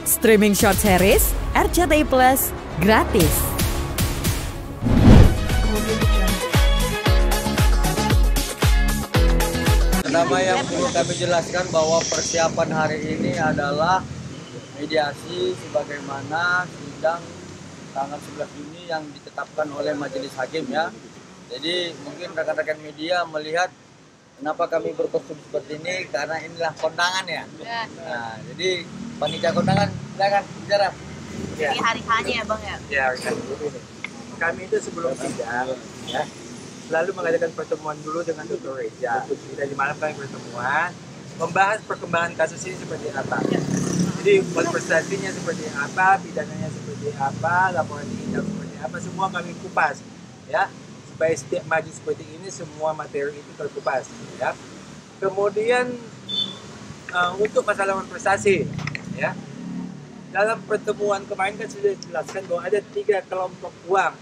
Streaming short series RCTI Plus gratis. Pertama yang perlu kami jelaskan bahwa persiapan hari ini adalah mediasi sebagaimana sidang tanggal 11 Juni yang ditetapkan oleh Majelis Hakim ya. Jadi mungkin rekan-rekan media melihat kenapa kami berkostum seperti ini, karena inilah kondangan ya. Nah, jadi panitia kondangan silakan bicara. Ya. Di hari hanya ya Bang ya? Ya, kami itu sebelum sidang ya, selalu mengadakan pertemuan dulu dengan Dr. Reja. Dari malam kami pertemuan, membahas perkembangan kasus ini seperti apa. Jadi prestasinya seperti apa, pidananya seperti apa, laporan tindak seperti apa, semua kami kupas ya. Supaya setiap maju seperti ini semua materi itu terkupas ya. Kemudian untuk masalah prestasi ya, dalam pertemuan kemarin kan sudah dijelaskan bahwa ada 3 kelompok uang.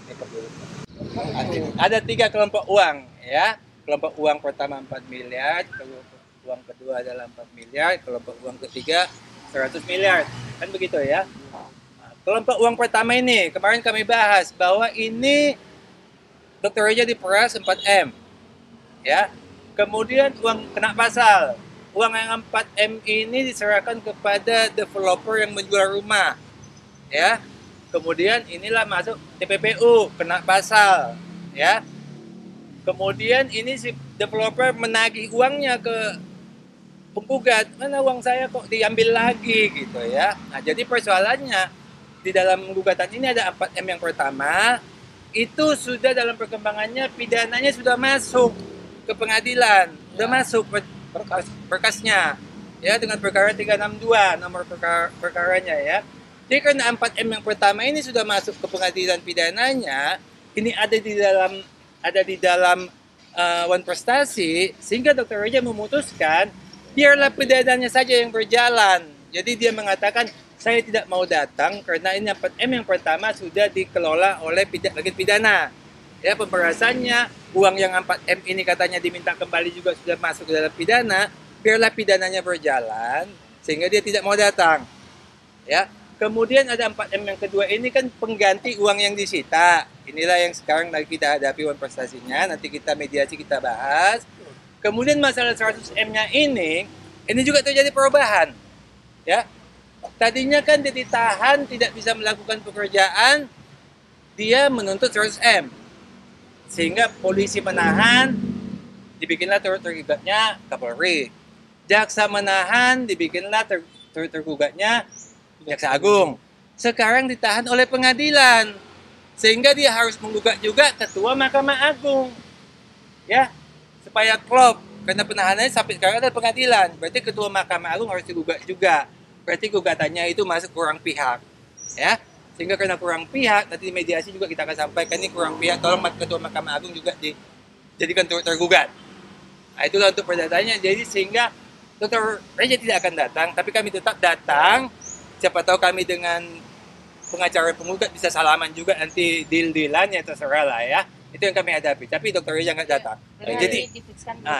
Ada 3 kelompok uang ya. Kelompok uang pertama 4 miliar, kelompok uang kedua adalah 4 miliar, kelompok uang ketiga 100 miliar. Kan begitu ya. Kelompok uang pertama ini kemarin kami bahas bahwa ini Dr. Reja diperas 4M ya. Kemudian uang kena pasal. Uang yang 4M ini diserahkan kepada developer yang menjual rumah ya. Kemudian inilah masuk TPPU kena pasal ya. Kemudian ini si developer menagih uangnya ke penggugat, mana uang saya kok diambil lagi gitu ya. Nah, jadi persoalannya di dalam gugatan ini ada 4M yang pertama itu sudah dalam perkembangannya pidananya sudah masuk ke pengadilan, sudah masuk berkasnya ya dengan perkara 362 nomor perkaranya ya. Jadi karena 4M yang pertama ini sudah masuk ke pengadilan pidananya, ini ada di dalam wan prestasi, sehingga Dr. Reja memutuskan biarlah pidananya saja yang berjalan. Jadi dia mengatakan saya tidak mau datang karena ini 4M yang pertama sudah dikelola oleh bagian pidana. Ya, pemberasannya, uang yang 4M ini katanya diminta kembali juga sudah masuk ke dalam pidana, biarlah pidananya berjalan sehingga dia tidak mau datang. Ya. Kemudian ada 4M yang kedua ini kan pengganti uang yang disita. Inilah yang sekarang lagi kita hadapi uang prestasinya, nanti kita mediasi kita bahas. Kemudian masalah 100M-nya ini juga terjadi perubahan. Ya. Tadinya kan dia ditahan, tidak bisa melakukan pekerjaan, dia menuntut 100M. Sehingga polisi menahan, dibikinlah tergugatnya Kapolri. Jaksa menahan, dibikinlah tergugatnya Jaksa Agung. Sekarang ditahan oleh pengadilan. Sehingga dia harus menggugat juga Ketua Mahkamah Agung. Ya, supaya klop. Karena penahanannya sampai sekarang ada pengadilan. Berarti Ketua Mahkamah Agung harus digugat juga. Berarti gugatannya itu masuk kurang pihak, ya. Sehingga karena kurang pihak, nanti di mediasi juga kita akan sampaikan ini kurang pihak. Tolong Ketua Mahkamah Agung juga dijadikan tergugat. Nah, itulah untuk perdatanya. Jadi sehingga Dr. Reja tidak akan datang, tapi kami tetap datang. Siapa tahu kami dengan pengacara penggugat bisa salaman juga, nanti deal-dealannya terserah lah ya. Itu yang kami hadapi. Tapi Dr. Reja nggak datang. Jadi,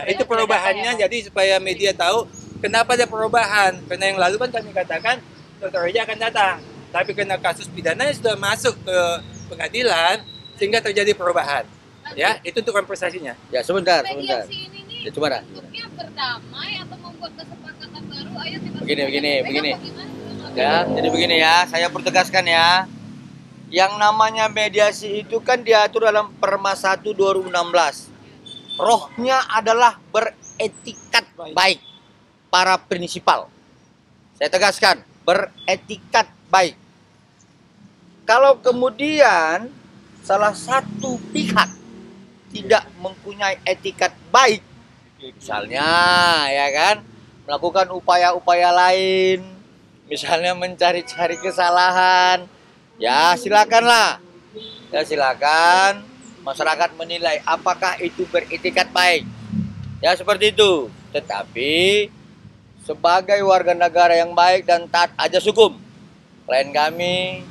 itu perubahannya. Jadi supaya media tahu. Kenapa ada perubahan? Karena yang lalu kan kami katakan Dr. Reja akan datang. Tapi karena kasus pidananya sudah masuk ke pengadilan, sehingga terjadi perubahan. Ya, itu untuk prestasinya. Ya, sebentar. Mediasi ini nih, Ya, coba bentuknya berdamai atau membuat kesepakatan baru? Ayo Begini. Ya, jadi begini ya, saya pertegaskan ya. Yang namanya mediasi itu kan diatur dalam Perma 1 2016. Rohnya adalah beretikat baik. Para prinsipal, saya tegaskan, beretikat baik. Kalau kemudian salah satu pihak tidak mempunyai etikat baik, misalnya ya kan, melakukan upaya-upaya lain, misalnya mencari-cari kesalahan, ya silakanlah, ya silakan masyarakat menilai apakah itu beretikat baik, ya seperti itu. Tetapi sebagai warga negara yang baik dan taat ajas hukum, klien kami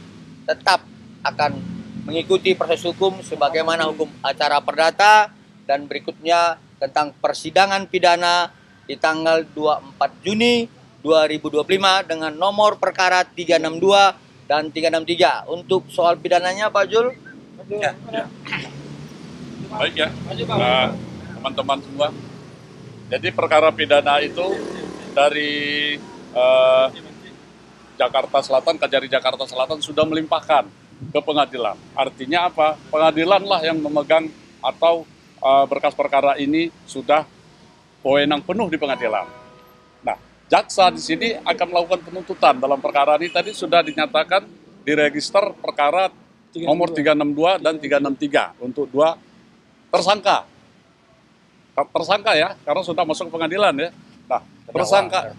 tetap akan mengikuti proses hukum sebagaimana hukum acara perdata dan berikutnya tentang persidangan pidana di tanggal 24 Juni 2025 dengan nomor perkara 362 dan 363. Untuk soal pidananya Pak Jul? Ya. Baik ya, teman-teman semua. Jadi perkara pidana itu dari Jakarta Selatan, Kejari Jakarta Selatan sudah melimpahkan ke pengadilan. Artinya apa? Pengadilanlah yang memegang atau berkas perkara ini sudah wewenang penuh di pengadilan. Nah, jaksa di sini akan melakukan penuntutan dalam perkara ini. Tadi sudah dinyatakan di register perkara nomor 362 dan 363 untuk 2 tersangka. Tersangka ya, karena sudah masuk ke pengadilan ya. Nah, tersangka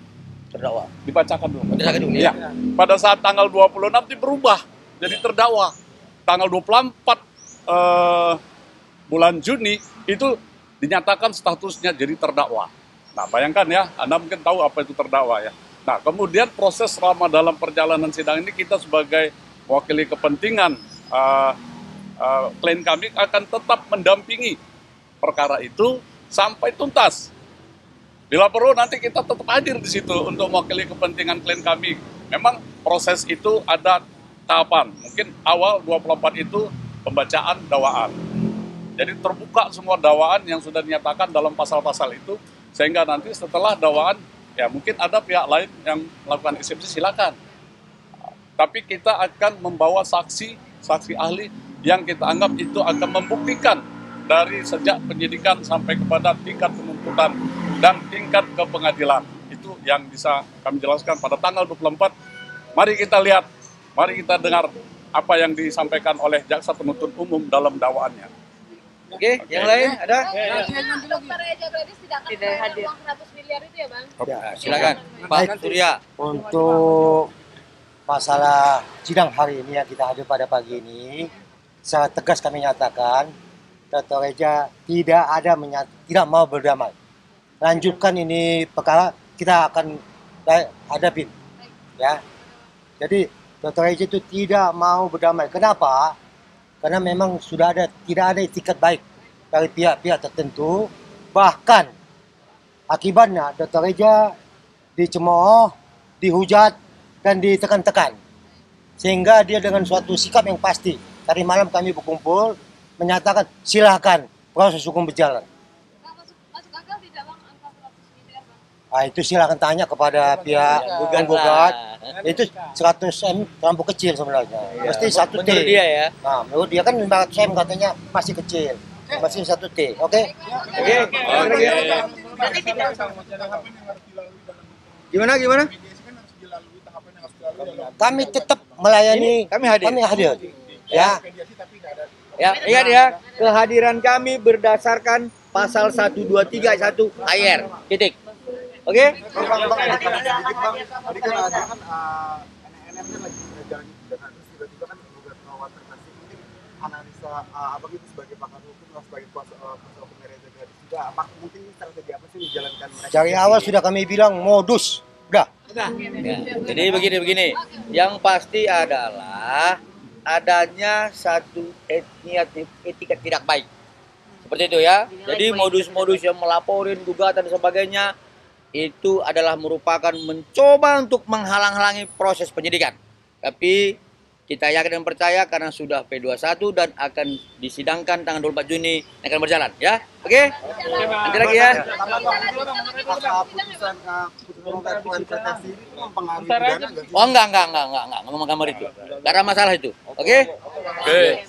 Terdakwa. dibacakan dulu. Bacakan dulu Ya. Pada saat tanggal 20 nanti berubah jadi terdakwa. Tanggal 24 bulan Juni itu dinyatakan statusnya jadi terdakwa. Nah, bayangkan ya, Anda mungkin tahu apa itu terdakwa ya. Nah, kemudian proses selama dalam perjalanan sidang ini kita sebagai wakili kepentingan klien kami akan tetap mendampingi perkara itu sampai tuntas. Bila perlu nanti kita tetap hadir di situ untuk mewakili kepentingan klien kami. Memang proses itu ada tahapan. Mungkin awal 24 itu pembacaan dakwaan. Jadi terbuka semua dakwaan yang sudah dinyatakan dalam pasal-pasal itu, sehingga nanti setelah dakwaan ya mungkin ada pihak lain yang melakukan eksepsi, silakan. Tapi kita akan membawa saksi ahli yang kita anggap itu akan membuktikan dari sejak penyidikan sampai kepada tingkat penuntutan dan tingkat ke pengadilan. Itu yang bisa kami jelaskan pada tanggal 24. Mari kita lihat, mari kita dengar apa yang disampaikan oleh jaksa penuntut umum dalam dakwaannya. Oke, yang lain ada? Dokter Eja Gladys tidak akan membayar uang 100 miliar itu ya Bang? Ya, silakan Pak Surya. Untuk masalah sidang hari ini yang kita hadir pada pagi ini, sangat tegas kami nyatakan, Dr. Eja tidak mau berdamai. Lanjutkan ini perkara, kita akan hadapin. Ya. Jadi Dr. Eja itu tidak mau berdamai. Kenapa? Karena memang tidak ada itikat baik dari pihak-pihak tertentu. Bahkan akibatnya Dr. Eja dicemooh, dihujat, dan ditekan-tekan. Sehingga dia dengan suatu sikap yang pasti. Tadi malam kami berkumpul, menyatakan silakan proses hukum berjalan. Masuk akal tidak Bang angka 100 miliar Bang? Nah, itu silakan tanya kepada pihak gugat. Itu 100 M terlalu kecil sebenarnya. Mesti 1 T. Menurut dia ya. Nah, menurut dia kan 500 M katanya masih kecil. Masih 1 T. Oke? Gimana? Kami tetap melayani, Kami hadir. Ya. Ya, ingat ya, kehadiran kami berdasarkan pasal 123 AYR. Titik. Oke? Tadi kan ada kan NNM kan lagi jalan dengan terus tiba-tiba kan menggugat water klasik ini analisa abang itu sebagai pakar hukum atau sebagai kuasa hukum dari Gladys juga apa mungkin ini strategi apa sih dijalankan mereka? Dari awal sudah kami bilang modus. Udah. Ya, jadi begini. Yang pasti adalah adanya satu etiket tidak baik. Seperti itu ya. Jadi modus-modus yang melaporin gugatan dan sebagainya itu adalah merupakan mencoba untuk menghalang-halangi proses penyidikan. Tapi kita yakin dan percaya karena sudah P21 dan akan disidangkan tanggal 24 Juni akan berjalan ya. Oke? Nanti lagi ya. Putusan protes ini mempengaruhi pidana nggak sih? Oh enggak ngomong kamar itu. Karena masalah itu. Oke? Oke.